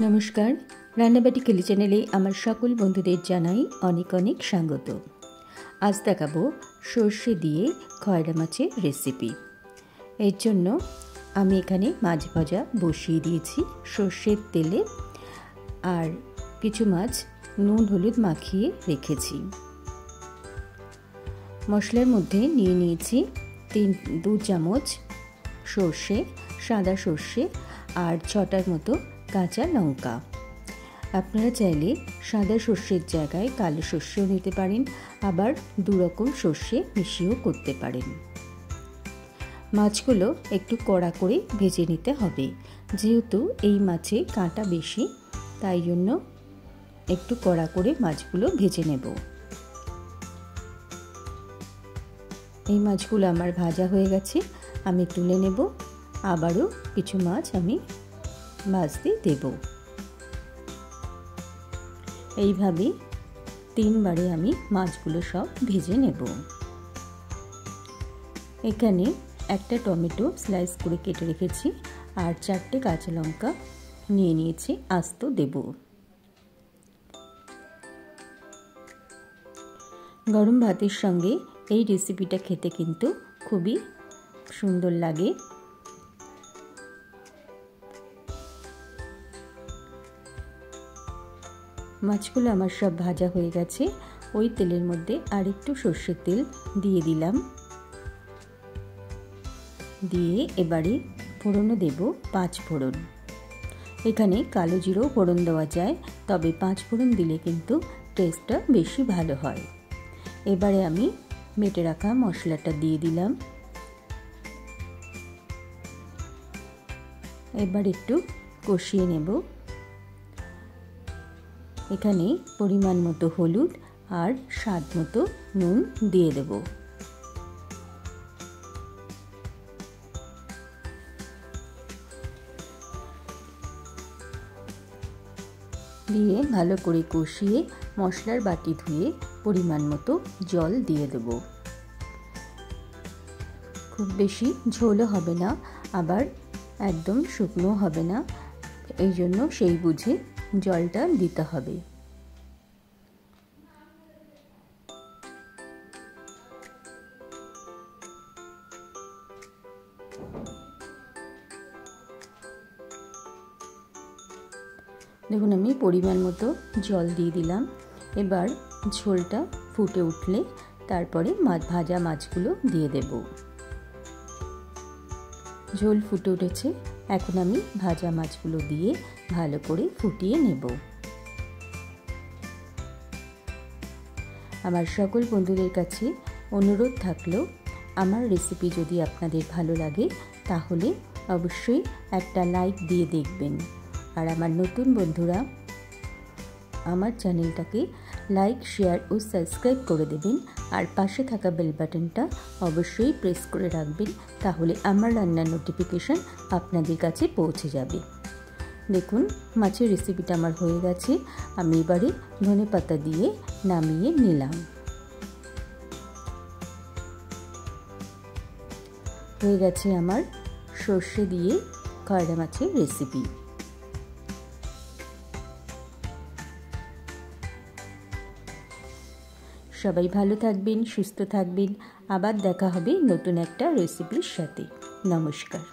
নমস্কার, রান্নাবাটি কিলি চ্যানেলে আমার সকল বন্ধুদের জানাই অনেক অনেক স্বাগত। আজ দেখাবো সর্ষে দিয়ে খয়রা মাছের রেসিপি। এর জন্য আমি এখানে মাছ ভাজা বসিয়ে দিয়েছি সর্ষের তেলে, আর কিছু মাছ নুন হলুদ মাখিয়ে রেখেছি। মশলার মধ্যে নিয়ে নিয়েছি 2 চামচ সর্ষে, সাদা সর্ষে, আর 6টার মতো কাঁচা লঙ্কা। আপনারা চাইলে সাদা সর্ষের জায়গায় কালো সর্ষেও নিতে পারেন, আবার 2 রকম সর্ষে মিশিয়েও করতে পারেন। মাছগুলো একটু কড়া করে ভেজে নিতে হবে, যেহেতু এই মাছে কাঁটা বেশি, তাই জন্য একটু কড়া করে মাছগুলো ভেজে নেব। এই মাছগুলো আমার ভাজা হয়ে গেছে, আমি তুলে নেব। আবারও কিছু মাছ আমি ভাজতে দেব। এইভাবে 3 বারে আমি মাছগুলো সব ভেজে নেব। এখানে একটা টমেটো স্লাইস করে কেটে রেখেছি, আর 4টে কাঁচা লঙ্কা নিয়ে নিয়েছি, আস্ত দেব। গরম ভাতের সঙ্গে এই রেসিপিটা খেতে কিন্তু খুবই সুন্দর লাগে। মাছগুলো আমার সব ভাজা হয়ে গেছে। ওই তেলের মধ্যে আর একটু সর্ষের তেল দিয়ে দিলাম। দিয়ে এবারে ফোড়নও দেব 5 ফোড়ন। এখানে কালো জিরেও ফোড়ন দেওয়া যায়, তবে 5 ফোড়ন দিলে কিন্তু টেস্টটা বেশি ভালো হয়। এবারে আমি বেটে রাখা মশলাটা দিয়ে দিলাম। এবার একটু কষিয়ে নেব। এখানে পরিমাণ মতো হলুদ আর স্বাদ মতো নুন দিয়ে দেব। দিয়ে ভালো করে কষিয়ে মশলার বাটি ধুয়ে পরিমাণ মতো জল দিয়ে দেব। খুব বেশি ঝোলও হবে না, আবার একদম শুকনো হবে না, এই জন্য সেই বুঝে জলটা দিতে হবে। দেখুন, আমি পরিমাণ মতো জল দিয়ে দিলাম। এবার ঝোলটা ফুটে উঠলে তারপরে ভাজা মাছগুলো দিয়ে দেব। ঝোল ফুটে উঠেছে, এখন আমি ভাজা মাছগুলো দিয়ে ভালো করে ফুটিয়ে নেব। আমার সকল বন্ধুদের কাছে অনুরোধ থাকলো, আমার রেসিপি যদি আপনাদের ভালো লাগে তাহলে অবশ্যই একটা লাইক দিয়ে দেখবেন। আর আমার নতুন বন্ধুরা আমার চ্যানেলটাকে লাইক, শেয়ার ও সাবস্ক্রাইব করে দেবেন, আর পাশে থাকা বেল বাটনটা অবশ্যই প্রেস করে রাখবেন, তাহলে আমার রান্নার নোটিফিকেশন আপনাদের কাছে পৌঁছে যাবে। দেখুন, মাছের রেসিপিটা আমার হয়ে গেছে। আমি এবারে ধনেপাতা দিয়ে নামিয়ে নিলাম। হয়ে গেছে আমার সর্ষে দিয়ে খয়রা মাছের রেসিপি। সবাই ভালো থাকবেন, সুস্থ থাকবেন। আবার দেখা হবে নতুন একটা রেসিপির সাথে। নমস্কার।